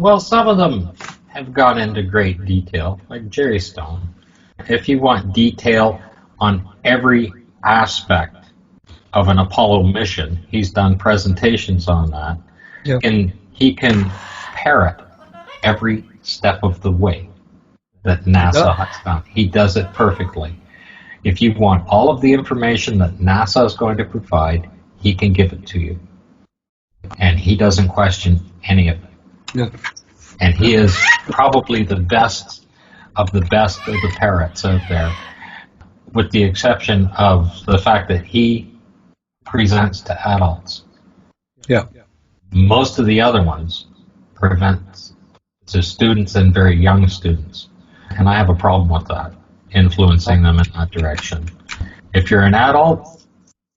Well, some of them have gone into great detail, like Jerry Stone. If you want detail on every aspect of an Apollo mission, he's done presentations on that. Yeah. And he can parrot every step of the way that NASA has done. He does it perfectly. If you want all of the information that NASA is going to provide, he can give it to you. And he doesn't question any of it. Yeah. And he is probably the best of the parrots out there, with the exception of the fact that he presents to adults. Yeah. Most of the other ones present to students and very young students. And I have a problem with that, influencing them in that direction. If you're an adult,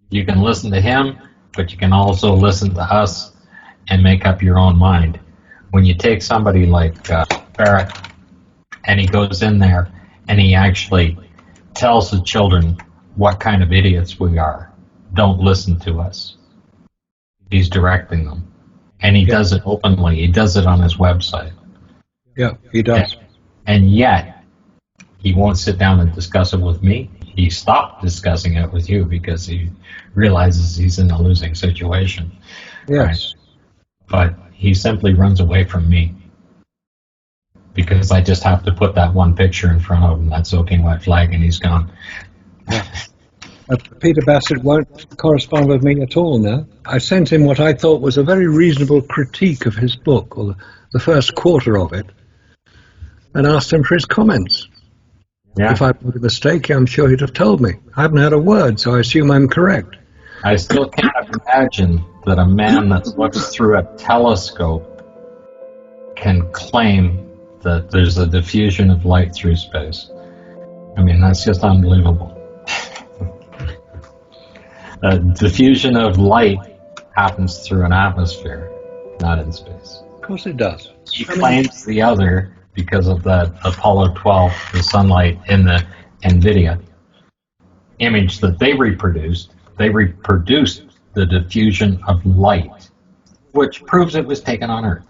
you can listen to him, but you can also listen to us and make up your own mind. When you take somebody like Barrett, and he goes in there and he actually tells the children what kind of idiots we are, don't listen to us. He's directing them. And he does it openly. He does it on his website. Yeah, he does. And yet, he won't sit down and discuss it with me. He stopped discussing it with you because he realizes he's in a losing situation. Yes. Right? But he simply runs away from me because I just have to put that one picture in front of him, that soaking wet flag, and he's gone. Yeah. Peter Bassett won't correspond with me at all now. I sent him what I thought was a very reasonable critique of his book, or the first quarter of it, and asked him for his comments. Yeah. If I made a mistake, I'm sure he'd have told me. I haven't heard a word, so I assume I'm correct. I still can't imagine that a man that looks through a telescope can claim that there's a diffusion of light through space. I mean, that's just unbelievable. Diffusion of light happens through an atmosphere, not in space. Of course it does. He claims the other because of that Apollo 12, the sunlight in the NVIDIA image that they reproduced. They reproduced the diffusion of light, which proves it was taken on Earth.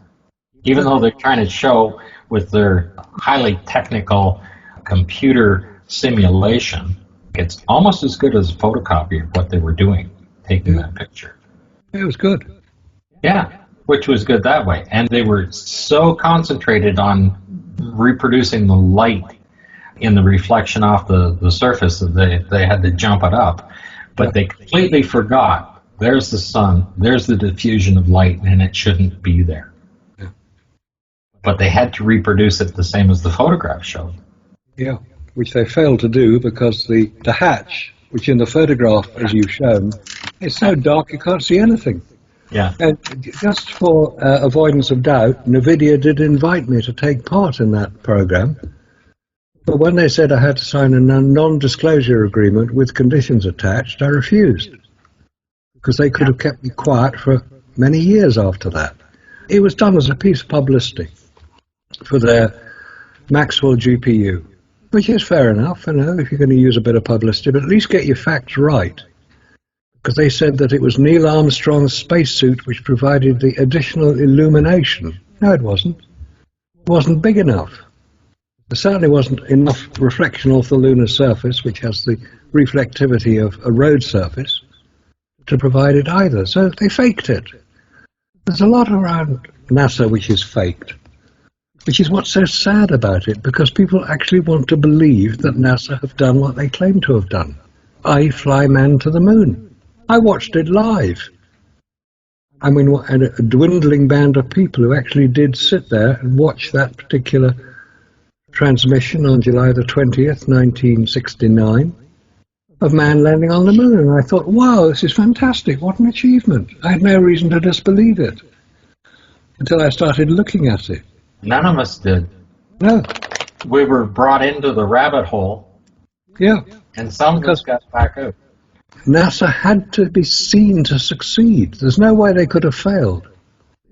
Even though they're trying to show with their highly technical computer simulation, it's almost as good as a photocopy of what they were doing, taking that picture. It was good. Yeah, which was good that way. And they were so concentrated on reproducing the light in the reflection off the surface that they had to jump it up. But they completely forgot, there's the sun, there's the diffusion of light, and it shouldn't be there. Yeah. But they had to reproduce it the same as the photograph showed. Yeah, which they failed to do because the hatch, which in the photograph, as you've shown, is so dark you can't see anything. Yeah. And just for avoidance of doubt, NVIDIA did invite me to take part in that program. But when they said I had to sign a non-disclosure agreement with conditions attached, I refused. Because they could have kept me quiet for many years after that. It was done as a piece of publicity for their Maxwell GPU, which is fair enough, you know, if you're going to use a bit of publicity, but at least get your facts right. Because they said that it was Neil Armstrong's spacesuit which provided the additional illumination. No, it wasn't. It wasn't big enough. There certainly wasn't enough reflection off the lunar surface, which has the reflectivity of a road surface, to provide it either. So they faked it. There's a lot around NASA which is faked, which is what's so sad about it, because people actually want to believe that NASA have done what they claim to have done, i.e. fly man to the moon. I watched it live. I mean, a dwindling band of people who actually did sit there and watch that particular transmission on July the 20th, 1969, of man landing on the moon. And I thought, wow, this is fantastic. What an achievement. I had no reason to disbelieve it until I started looking at it. None of us did. No. We were brought into the rabbit hole. Yeah. And some of us got back out. NASA had to be seen to succeed. There's no way they could have failed.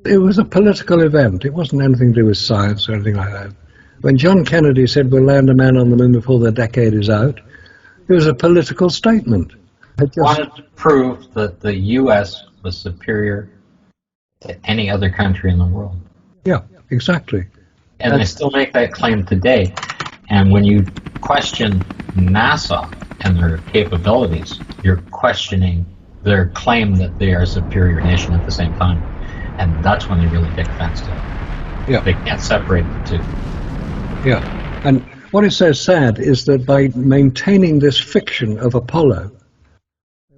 It was a political event. It wasn't anything to do with science or anything like that. When John Kennedy said we'll land a man on the moon before the decade is out, it was a political statement. It wanted to prove that the U.S. was superior to any other country in the world. Yeah, exactly. And they still make that claim today. And when you question NASA and their capabilities, you're questioning their claim that they are a superior nation at the same time. And that's when they really take offense to it. Yeah. They can't separate the two. Yeah. And what is so sad is that by maintaining this fiction of Apollo,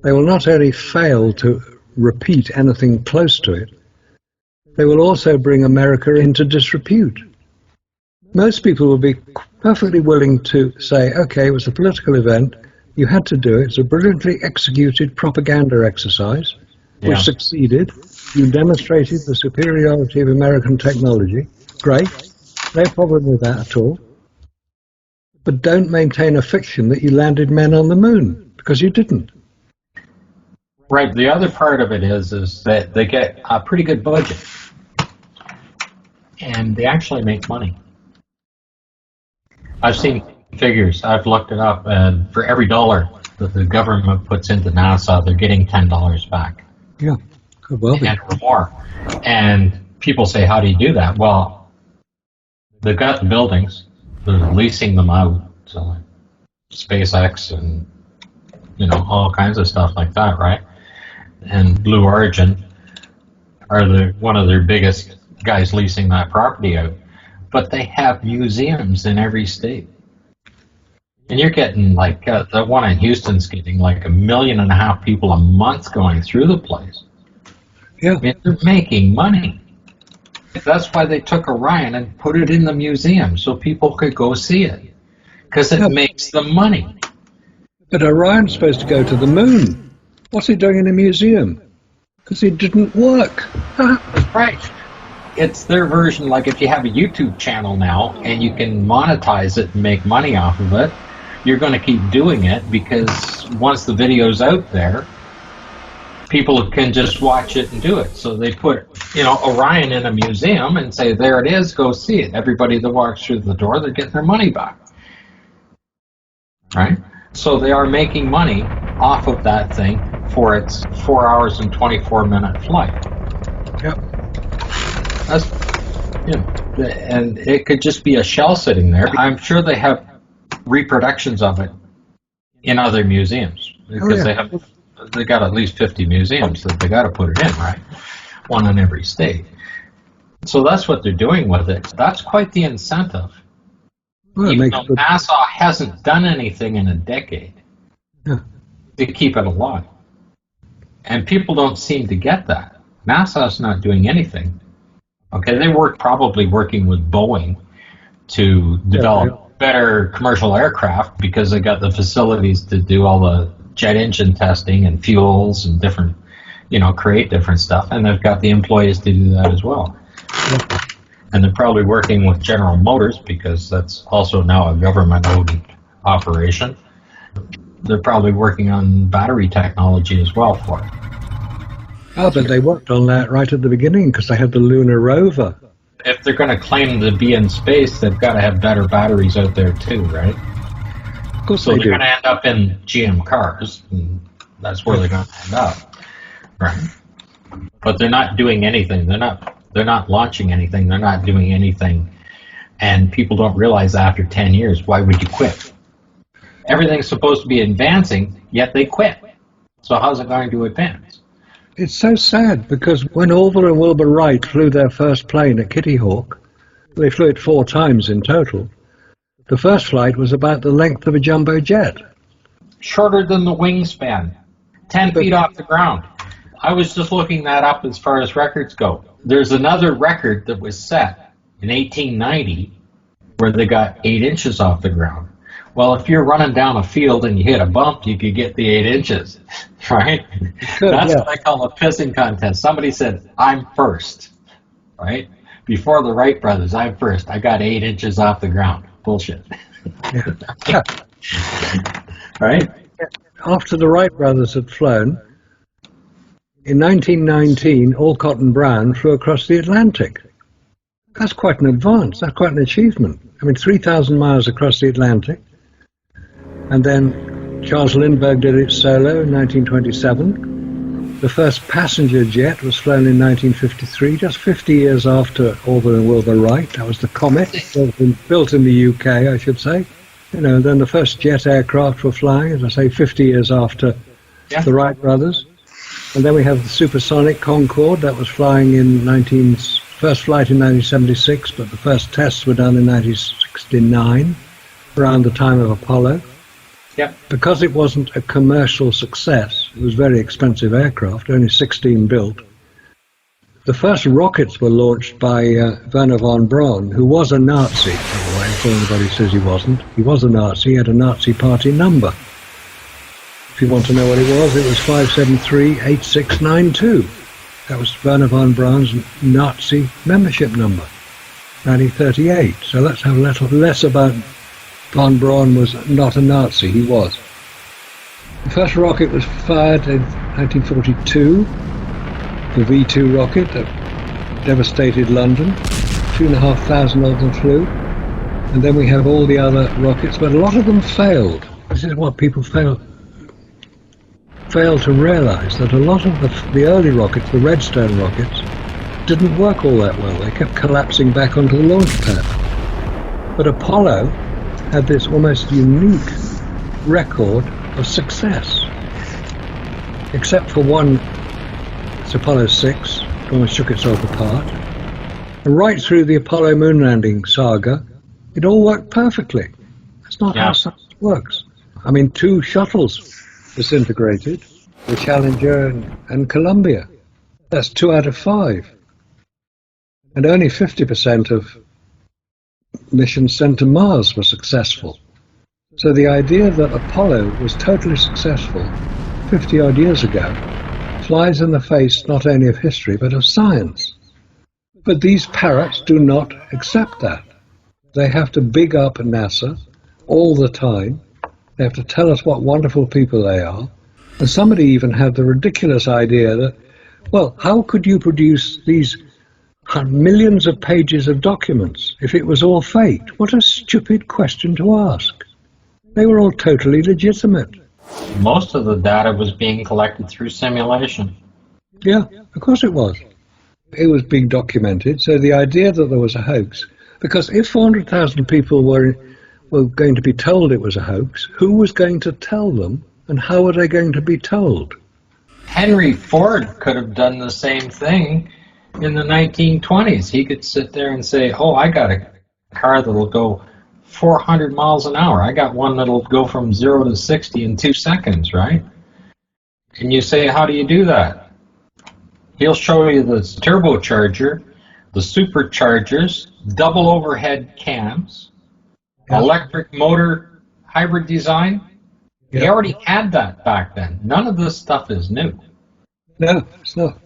they will not only fail to repeat anything close to it, they will also bring America into disrepute. Most people will be perfectly willing to say, okay, it was a political event, you had to do it, it's a brilliantly executed propaganda exercise, which succeeded, you demonstrated the superiority of American technology, great, no problem with that at all, but don't maintain a fiction that you landed men on the moon, because you didn't. Right, the other part of it is that they get a pretty good budget, and they actually make money. I've seen figures, I've looked it up, and for every dollar that the government puts into NASA, they're getting $10 back. Yeah, could well be. And or more. And people say, how do you do that? Well, they've got the buildings, they're leasing them out to like SpaceX and all kinds of stuff like that, right? And Blue Origin are one of their biggest guys leasing that property out. But they have museums in every state. And you're getting like, the one in Houston's getting like 1.5 million people a month going through the place. Yeah. I mean, they're making money. That's why they took Orion and put it in the museum so people could go see it. Because it makes them money. But Orion's supposed to go to the moon. What's he doing in a museum? Because he didn't work. Right. It's their version, like if you have a YouTube channel now and you can monetize it and make money off of it, you're going to keep doing it because once the video's out there, people can just watch it and do it. So they put, Orion in a museum and say, there it is, go see it. Everybody that walks through the door, they're getting their money back. Right? So they are making money off of that thing for its 4 hours and 24-minute flight. Yep. That's, and it could just be a shell sitting there. I'm sure they have reproductions of it in other museums because they got at least 50 museums that they got to put it in, right? One in every state. So that's what they're doing with it. That's quite the incentive. Well, even though NASA hasn't done anything in a decade to keep it alive. And people don't seem to get that. NASA's not doing anything. Okay, they probably working with Boeing to develop better commercial aircraft because they got the facilities to do all the jet engine testing and fuels and different, create different stuff. And they've got the employees to do that as well. And they're probably working with General Motors because that's also now a government-owned operation. They're probably working on battery technology as well for it. Oh, but they worked on that right at the beginning because they had the Lunar rover. If they're going to claim to be in space, they've got to have better batteries out there too, right? Of course so they they're do. going to end up in GM cars, and that's where they're going to end up, right? But they're not doing anything. They're not launching anything. They're not doing anything, and people don't realize after 10 years, why would you quit? Everything's supposed to be advancing, yet they quit. So how's it going to advance? It's so sad because when Orville and Wilbur Wright flew their first plane at Kitty Hawk, they flew it 4 times in total. The first flight was about the length of a jumbo jet. Shorter than the wingspan, 10 feet off the ground. I was just looking that up as far as records go. There's another record that was set in 1890 where they got 8 inches off the ground. Well, if you're running down a field and you hit a bump, you could get the 8 inches, right? That's what I call a pissing contest. Somebody said, I'm first, right? Before the Wright brothers, I'm first. I got 8 inches off the ground. Bullshit. Right? After the Wright brothers had flown, in 1919, Alcott and Brown flew across the Atlantic. That's quite an advance. That's quite an achievement. 3,000 miles across the Atlantic. And then Charles Lindbergh did it solo in 1927. The first passenger jet was flown in 1953, just 50 years after Orville and Wilbur Wright. That was the Comet, built in the UK, I should say. Then the first jet aircraft were flying, as I say, 50 years after the Wright brothers. And then we have the supersonic Concorde that was flying first flight in 1976, but the first tests were done in 1969, around the time of Apollo. Yep. Because it wasn't a commercial success, it was a very expensive aircraft, only 16 built. The first rockets were launched by Wernher von Braun, who was a Nazi, by the way, if anybody says he wasn't. He was a Nazi, he had a Nazi party number. If you want to know what it was 5738692. That was Wernher von Braun's Nazi membership number, 1938. So let's have a little less about von Braun was not a Nazi, he was. The first rocket was fired in 1942, the V2 rocket that devastated London. 2,500 of them flew. And then we have all the other rockets, but a lot of them failed. This is what people fail to realize, that a lot of the early rockets, the Redstone rockets, didn't work all that well. They kept collapsing back onto the launch pad. But Apollo had this almost unique record of success. Except for one, it's Apollo 6, it almost shook itself apart. And right through the Apollo moon landing saga, it all worked perfectly. That's not how science works. I mean, 2 shuttles disintegrated, the Challenger and Columbia. That's 2 out of 5. And only 50% of missions sent to Mars were successful. So the idea that Apollo was totally successful 50 odd years ago flies in the face not only of history but of science. But these parrots do not accept that. They have to big up NASA all the time. They have to tell us what wonderful people they are. And somebody even had the ridiculous idea that, well, how could you produce these millions of pages of documents if it was all faked? What a stupid question to ask. They were all totally legitimate. Most of the data was being collected through simulation. Yeah, of course it was. It was being documented, so the idea that there was a hoax, because if 400,000 people were going to be told it was a hoax, who was going to tell them, and how were they going to be told? Henry Ford could have done the same thing in the 1920s. He could sit there and say, oh, I got a car that'll go 400 miles an hour. I got one that'll go from 0 to 60 in 2 seconds, right? And you say, how do you do that? He'll show you the turbocharger, the superchargers, double overhead cams, electric motor hybrid design. He already had that back then. None of this stuff is new. No, it's not.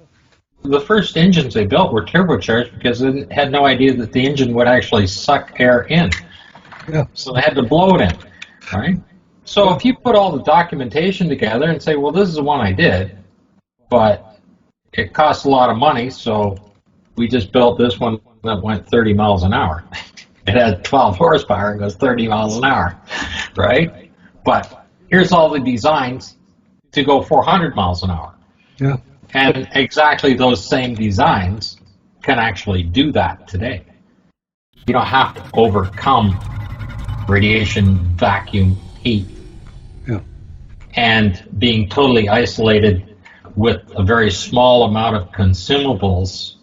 The first engines they built were turbocharged because they had no idea that the engine would actually suck air in. Yeah. So they had to blow it in, right? So if you put all the documentation together and say, well, this is the one I did, but it costs a lot of money, so we just built this one that went 30 miles an hour. It had 12 horsepower and goes 30 miles an hour, right? But here's all the designs to go 400 miles an hour. Yeah. And exactly those same designs can actually do that today. You don't have to overcome radiation, vacuum, heat, and being totally isolated with a very small amount of consumables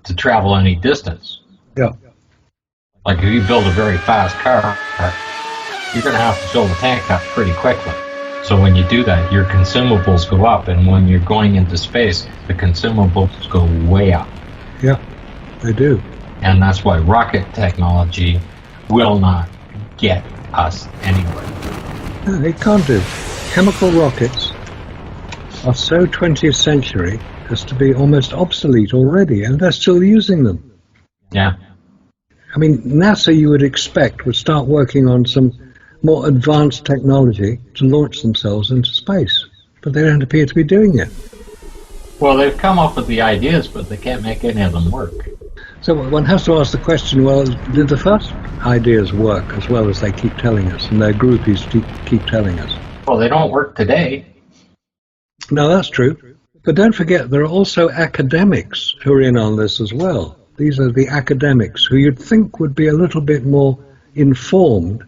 to travel any distance. Yeah. Like if you build a very fast car, you're going to have to fill the tank up pretty quickly. So when you do that, your consumables go up, and when you're going into space, the consumables go way up. Yeah, they do. And that's why rocket technology will not get us anywhere. No, it can't do. Chemical rockets are so 20th century as to be almost obsolete already, and they're still using them. Yeah. I mean, NASA, you would expect, would start working on some more advanced technology to launch themselves into space, but they don't appear to be doing it. Well, they've come up with the ideas, but they can't make any of them work. So one has to ask the question, well, did the first ideas work as well as they keep telling us, and their groupies keep telling us? Well, they don't work today. No, that's true. But don't forget, there are also academics who are in on this as well. These are the academics who you'd think would be a little bit more informed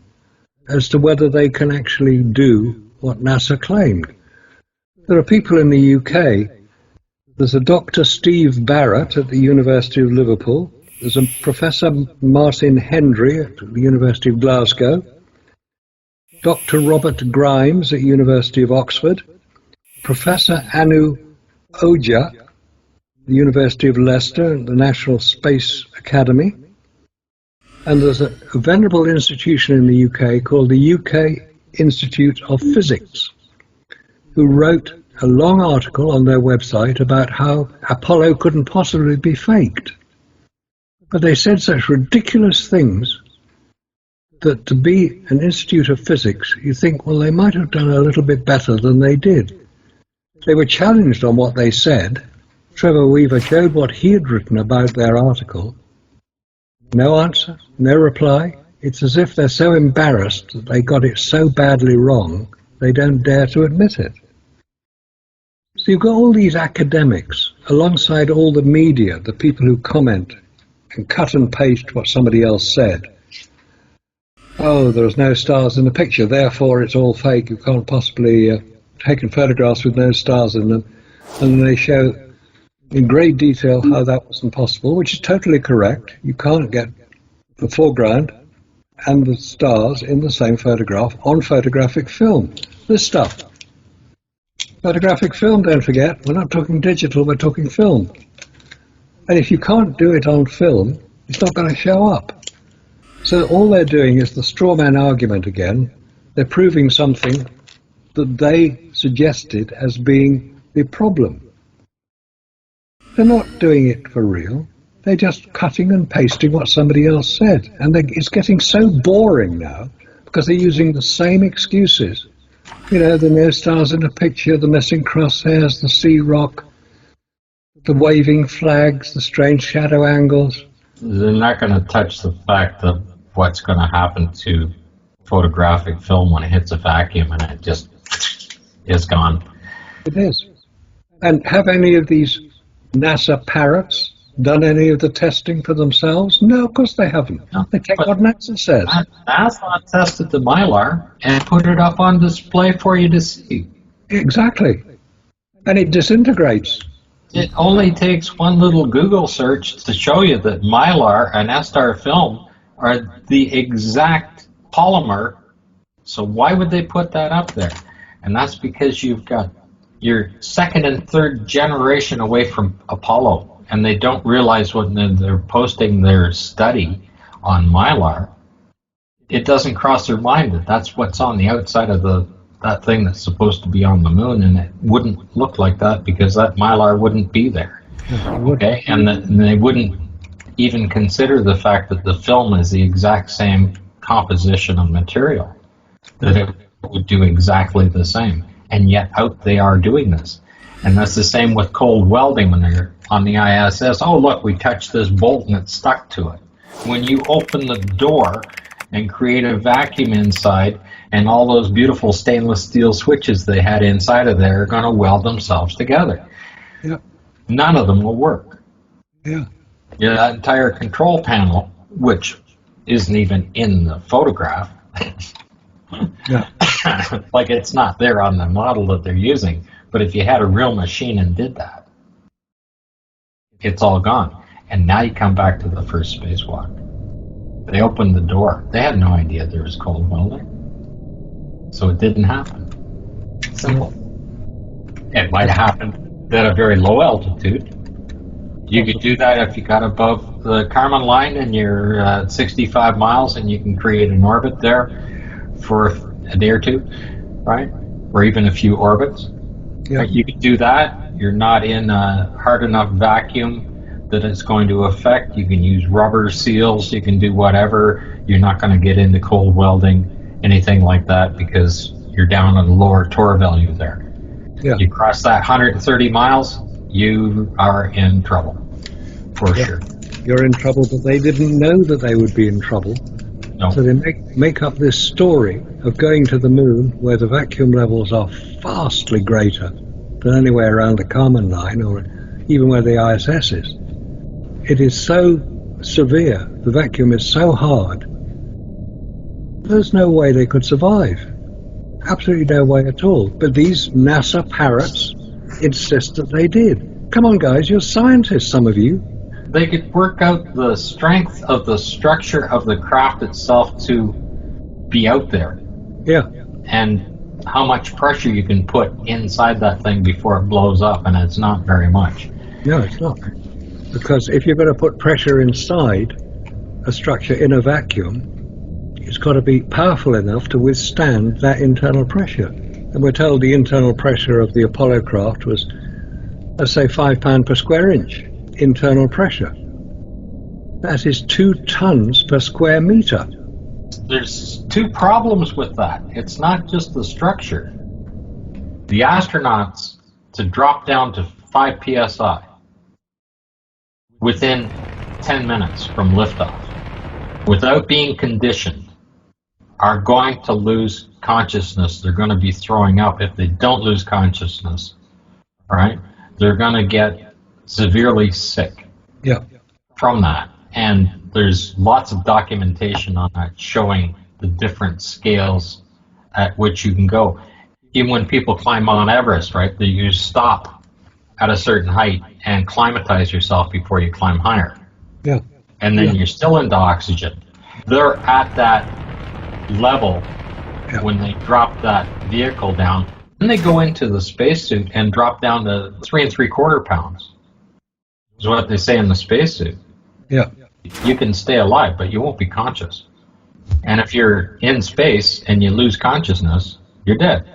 as to whether they can actually do what NASA claimed. There are people in the UK. There's a Dr. Steve Barrett at the University of Liverpool. There's a Professor Martin Hendry at the University of Glasgow. Dr. Robert Grimes at University of Oxford. Professor Anu Oja, the University of Leicester and the National Space Academy. And there's a venerable institution in the UK called the UK Institute of Physics, who wrote a long article on their website about how Apollo couldn't possibly be faked. But they said such ridiculous things that to be an Institute of Physics, you think, well, they might have done a little bit better than they did. They were challenged on what they said. Trevor Weaver showed what he had written about their article. No answer, no reply. It's as if they're so embarrassed that they got it so badly wrong, they don't dare to admit it. So you've got all these academics, alongside all the media, the people who comment and cut and paste what somebody else said. Oh, there's no stars in the picture, therefore it's all fake. You can't possibly taken photographs with no stars in them. And they show in great detail how that wasn't possible, which is totally correct. You can't get the foreground and the stars in the same photograph on photographic film. This stuff. Photographic film, don't forget. We're not talking digital, we're talking film. And if you can't do it on film, it's not going to show up. So all they're doing is the straw man argument again. They're proving something that they suggested as being the problem. They're not doing it for real. They're just cutting and pasting what somebody else said. And it's getting so boring now because they're using the same excuses. You know, the no stars in the picture, the missing crosshairs, the sea rock, the waving flags, the strange shadow angles. They're not going to touch the fact of what's going to happen to photographic film when it hits a vacuum and it just is gone. It is. And have any of these NASA parrots done any of the testing for themselves? No, of course they haven't. No, they take what NASA says. NASA tested the Mylar and put it up on display for you to see. Exactly. And it disintegrates. It only takes one little Google search to show you that Mylar and Estar film are the exact polymer. So why would they put that up there? And that's because you've got your second and third generation away from Apollo, and they don't realize when they're posting their study on Mylar, it doesn't cross their mind that that's what's on the outside of that thing that's supposed to be on the moon, and it wouldn't look like that because that Mylar wouldn't be there. Okay, and they wouldn't even consider the fact that the film is the exact same composition of material, that it would do exactly the same. And yet out they are doing this. And that's the same with cold welding when they're on the ISS. Oh, look, we touched this bolt and it stuck to it. When you open the door and create a vacuum inside, and all those beautiful stainless steel switches they had inside of there are going to weld themselves together. Yeah. None of them will work. Yeah. Yeah, that entire control panel, which isn't even in the photograph, Yeah. like it's not there on the model that they're using, but if you had a real machine and did that, it's all gone. And now you come back to the first spacewalk. They opened the door. They had no idea there was cold welding. So it didn't happen. Simple. It might have happened at a very low altitude. You could do that if you got above the Kármán line and you're at 65 miles and you can create an orbit there for a day or two, right? Or even a few orbits. Yeah. You could do that. You're not in a hard enough vacuum that it's going to affect. You can use rubber seals. You can do whatever. You're not going to get into cold welding, anything like that, because you're down at a lower torr value there. Yeah. You cross that 130 miles, you are in trouble, for sure. You're in trouble, but they didn't know that they would be in trouble. No. So they make up this story of going to the moon where the vacuum levels are vastly greater than anywhere around the Kármán line or even where the ISS is. It is so severe, the vacuum is so hard, there's no way they could survive. Absolutely no way at all. But these NASA parrots insist that they did. Come on, guys, you're scientists, some of you. They could work out the strength of the structure of the craft itself to be out there. Yeah. And how much pressure you can put inside that thing before it blows up, and it's not very much. No, it's not. Because if you're going to put pressure inside a structure in a vacuum, it's got to be powerful enough to withstand that internal pressure. And we're told the internal pressure of the Apollo craft was, let's say, 5 pounds per square inch internal pressure. That is 2 tons per square meter. There's 2 problems with that. It's not just the structure. The astronauts, to drop down to 5 psi within 10 minutes from liftoff, without being conditioned, are going to lose consciousness. They're going to be throwing up. If they don't lose consciousness, right, they're going to get severely sick from that. And there's lots of documentation on that showing the different scales at which you can go. Even when people climb Mount Everest, right, you stop at a certain height and climatize yourself before you climb higher. Yeah. And then you're still into oxygen. They're at that level when they drop that vehicle down. Then they go into the spacesuit and drop down to 3 3/4 pounds. Is what they say in the spacesuit. Yeah. You can stay alive, but you won't be conscious. And if you're in space and you lose consciousness, you're dead.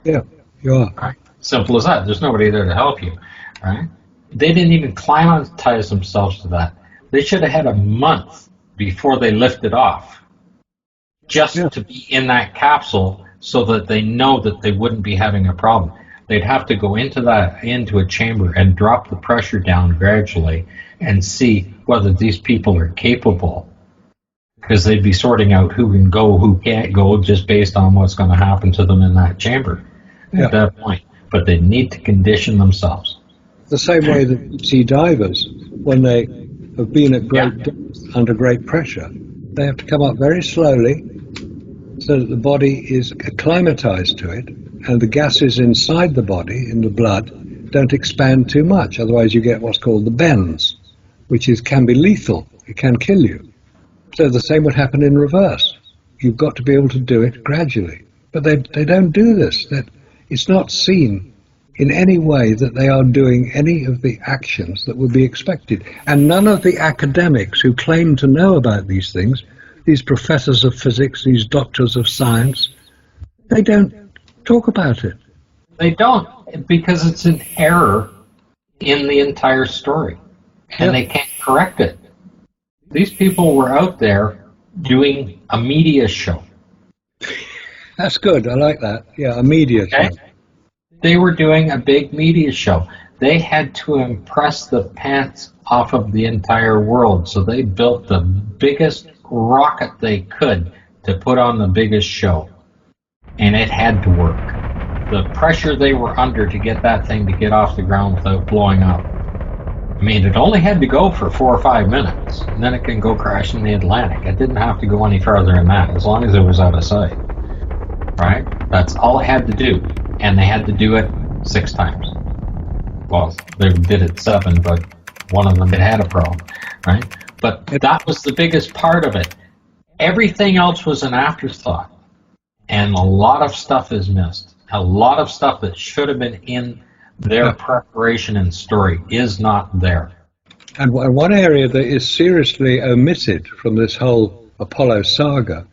Yeah, you are. Right? Simple as that. There's nobody there to help you. Right? They didn't even climatize themselves to that. They should have had a month before they lifted off, just to be in that capsule so that they know that they wouldn't be having a problem. They'd have to go into a chamber and drop the pressure down gradually and see whether these people are capable, because they'd be sorting out who can go, who can't go, just based on what's going to happen to them in that chamber at that point. But they need to condition themselves. The same way that deep sea divers, when they have been at great depth under great pressure, they have to come up very slowly so that the body is acclimatized to it, and the gases inside the body, in the blood, don't expand too much. Otherwise you get what's called the bends, which can be lethal. It can kill you. So the same would happen in reverse. You've got to be able to do it gradually. But they don't do this. It's not seen in any way that they are doing any of the actions that would be expected. And none of the academics who claim to know about these things, these professors of physics, these doctors of science, they don't talk about it. They don't, because it's an error in the entire story, and they can't correct it. These people were out there doing a media show. That's good. I like that. Yeah, a media show. They were doing a big media show. They had to impress the pants off of the entire world, so they built the biggest rocket they could to put on the biggest show. And it had to work. The pressure they were under to get that thing to get off the ground without blowing up. I mean, it only had to go for 4 or 5 minutes, and then it can go crash in the Atlantic. It didn't have to go any farther than that, as long as it was out of sight. Right? That's all it had to do. And they had to do it 6 times. Well, they did it 7, but one of them had a problem. Right? But that was the biggest part of it. Everything else was an afterthought. And a lot of stuff is missed. A lot of stuff that should have been in their preparation and story is not there. And one area that is seriously omitted from this whole Apollo saga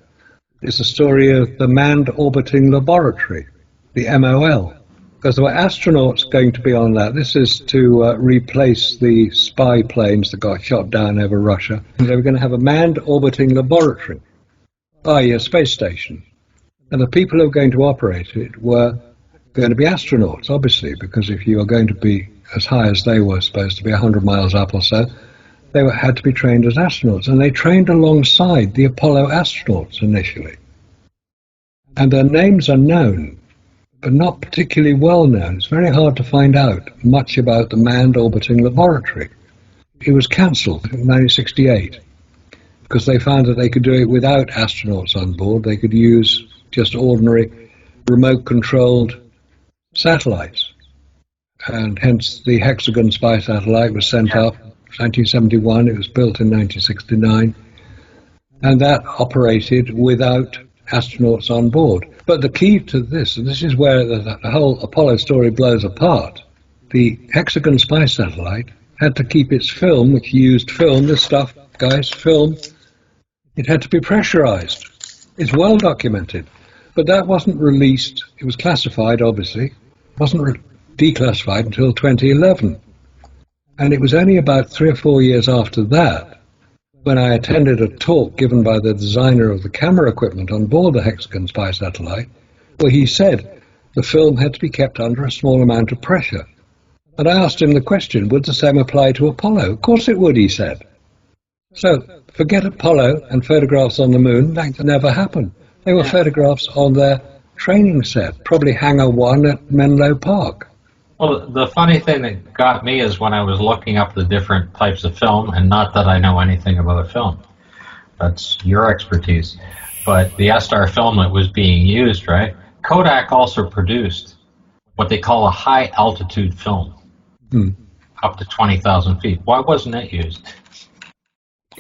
is the story of the Manned Orbiting Laboratory, the MOL. Because there were astronauts going to be on that. This is to replace the spy planes that got shot down over Russia. And they were going to have a manned orbiting laboratory, i.e. a space station. And the people who were going to operate it were going to be astronauts, obviously, because if you are going to be as high as they were supposed to be, 100 miles up or so, they had to be trained as astronauts. And they trained alongside the Apollo astronauts initially. And their names are known, but not particularly well known. It's very hard to find out much about the manned orbiting laboratory. It was cancelled in 1968 because they found that they could do it without astronauts on board. They could use just ordinary remote-controlled satellites. And hence the Hexagon spy satellite was sent up in 1971. It was built in 1969. And that operated without astronauts on board. But the key to this, and this is where the whole Apollo story blows apart, the Hexagon spy satellite had to keep its film, which used film, this stuff, guys, film, it had to be pressurized. It's well documented. But that wasn't released, it was classified, obviously, wasn't declassified until 2011. And it was only about 3 or 4 years after that when I attended a talk given by the designer of the camera equipment on board the Hexagon spy satellite, where he said the film had to be kept under a small amount of pressure. And I asked him the question, would the same apply to Apollo? Of course it would, he said. So forget Apollo and photographs on the moon, that never happened. They were photographs on their training set, probably Hangar 1 at Menlo Park. Well, the funny thing that got me is when I was looking up the different types of film, and not that I know anything about film. That's your expertise. But the S-star film that was being used, right? Kodak also produced what they call a high-altitude film, up to 20,000 feet. Why wasn't it used?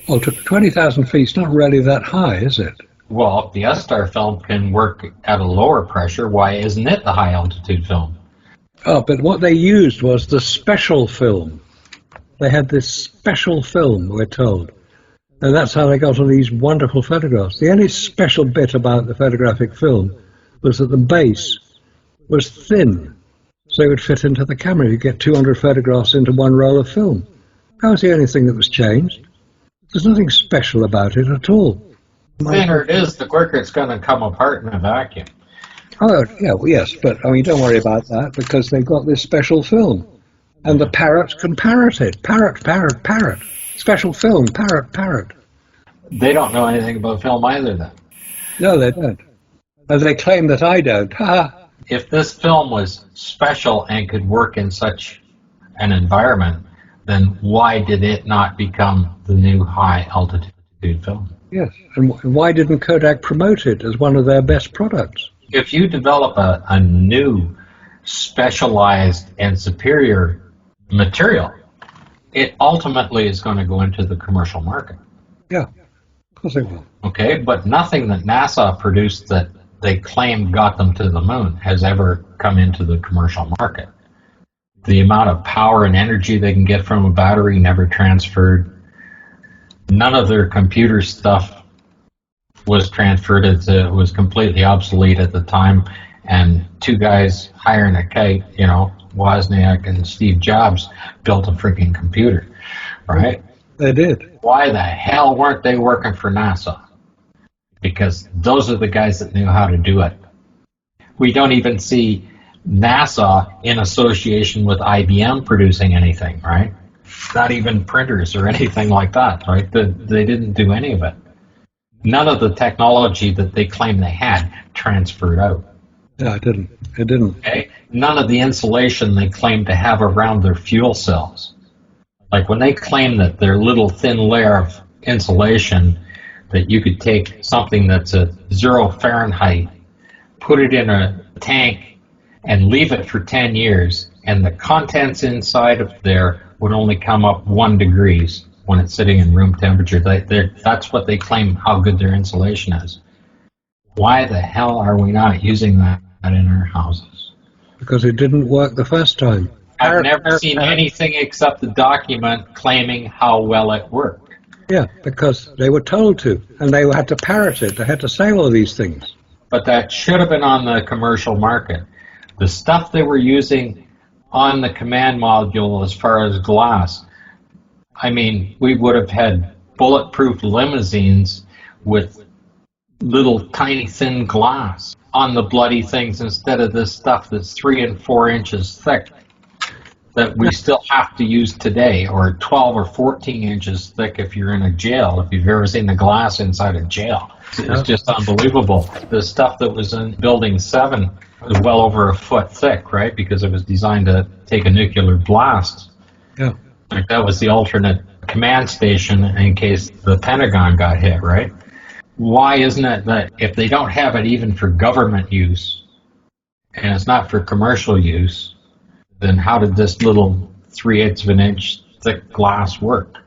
Well, to 20,000 feet, it's not really that high, is it? Well, the S-star film can work at a lower pressure. Why isn't it the high-altitude film? Oh, but what they used was the special film. They had this special film, we're told. And that's how they got all these wonderful photographs. The only special bit about the photographic film was that the base was thin, so it would fit into the camera. You get 200 photographs into one roll of film. That was the only thing that was changed. There's nothing special about it at all. The thinner it is, the quicker it's going to come apart in a vacuum. Oh, yeah, well, yes, but I mean, don't worry about that because they've got this special film. And the parrots can parrot it. Parrot, parrot, parrot. Special film, parrot, parrot. They don't know anything about film either, then. No, they don't. And they claim that I don't. Ha! If this film was special and could work in such an environment, then why did it not become the new high-altitude film? Yes, and why didn't Kodak promote it as one of their best products? If you develop a new, specialized, and superior material, it ultimately is going to go into the commercial market. Yeah, of course it will. Okay, but nothing that NASA produced that they claim got them to the moon has ever come into the commercial market. The amount of power and energy they can get from a battery never transferred. None of their computer stuff was transferred. It was completely obsolete at the time, and two guys hiring a kite, you know, Wozniak and Steve Jobs, built a freaking computer, right? They did. Why the hell weren't they working for NASA? Because those are the guys that knew how to do it. We don't even see NASA in association with IBM producing anything, right? Not even printers or anything like that, right? They didn't do any of it. None of the technology that they claim they had transferred out. Yeah, it didn't. It didn't. Okay? None of the insulation they claim to have around their fuel cells. Like when they claim that their little thin layer of insulation, that you could take something that's at 0 Fahrenheit, put it in a tank, and leave it for 10 years, and the contents inside of there would only come up 1 degree when it's sitting in room temperature. That's what they claim how good their insulation is. Why the hell are we not using that in our houses? Because it didn't work the first time. I've never seen anything except the document claiming how well it worked. Yeah, because they were told to, and they had to parrot it. They had to say all these things. But that should have been on the commercial market. The stuff they were using on the command module as far as glass, I mean, we would have had bulletproof limousines with little tiny thin glass on the bloody things instead of this stuff that's 3 and 4 inches thick. that we still have to use today, or 12 or 14 inches thick if you're in a jail, if you've ever seen the glass inside a jail. It's just unbelievable. The stuff that was in Building 7 was well over a foot thick, right? Because it was designed to take a nuclear blast. Yeah. Like that was the alternate command station in case the Pentagon got hit, right? Why isn't it that if they don't have it even for government use, and it's not for commercial use, then how did this little 3/8 of an inch thick glass work?